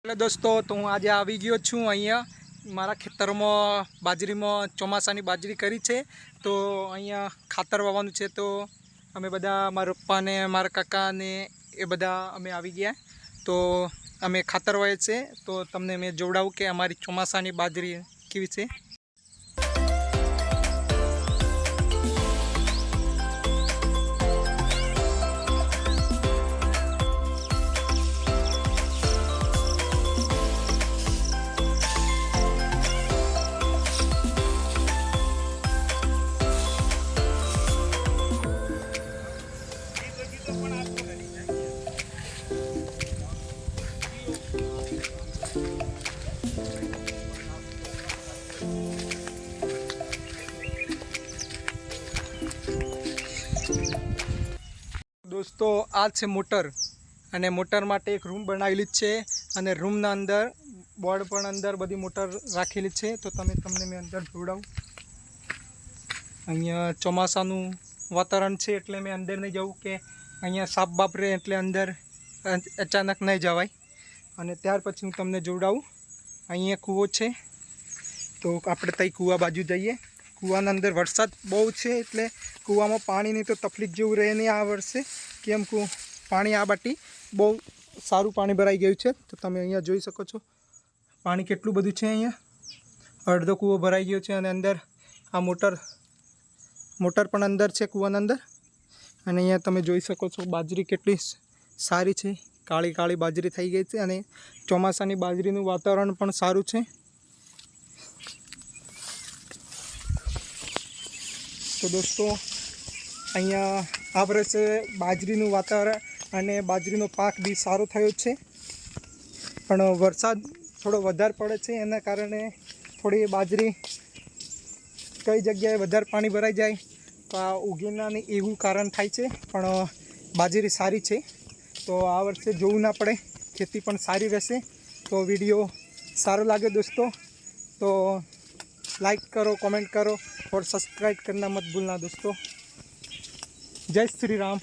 Hello दोस्तों, तो हूँ आज आई गयो छूँ अँ मारा खेतर में बाजरी में ચોમાસાની बाजरी करी है। तो अँ खातर वावानुं छे। तो अमे बधा मारा पप्पा ने मारा काका ने ए बधा अमे आवी गया। तो अमे खातर वाये छे। तो तमने मैं जोवडावुं के अमारी ચોમાસાની बाजरी केवी छे। दोस्तों आ छे मोटर अने मोटर माटे एक रूम बनावेली छे अने रूमना अंदर बोर्ड पण अंदर बधी मोटर राखेली छे। तो तमने मैं अंदर जोवडावुं। अहींया ચોમાસાનું वातावरण छे एटले मैं अंदर नहीं जाऊँ के अहींया साप बाप रहे एटले अंदर अचानक नहीं जवाय। अने त्यार पछी हूँ तमने जोवडावुं। अहींया कूवो छे। तो आपणे तई कूवा बाजू जईए। कूवाना अंदर वरसाद बहु छे एटले कूवामां पाणीनी तो तकलीफ जेवुं रहे नहीं आ वर्षे, केम के पाणी आ बाटी बहु सारूं पाणी भराई गयुं छे। तो तमे अहींया जोई शको छो पाणी केटलुं बधुं छे। अहींया अर्धो कूवो भराई गयो छे अने अंदर आ मोटर पण अंदर छे कूवाना अंदर। अने अहींया तमे जोई शको छो बाजरी केटली सारी छे। काળી काળી बाजरी थई गई छे अने ચોમાસાની बाजरीनुं वातावरण पण सारूं छे। तो दोस्तों अहींया आ वर्षे बाजरीनुं वातावरण अने बाजरीनो पाक बी सारो थयो छे, पण वरसाद थोड़ो वधारे पड़े छे एना कारणे थोड़ी बाजरी कई जग्याए वधारे पाणी भराई जाए तो आ उगीना नहीं एवुं कारण थाय छे। पण बाजरी सारी छे। तो आ वर्षे जोवुं ना पड़े, खेती पण सारी रहेशे। तो विडियो सारो लागे दोस्तों तो लाइक करो, कमेंट करो और सब्सक्राइब करना मत भूलना दोस्तों। जय श्री राम।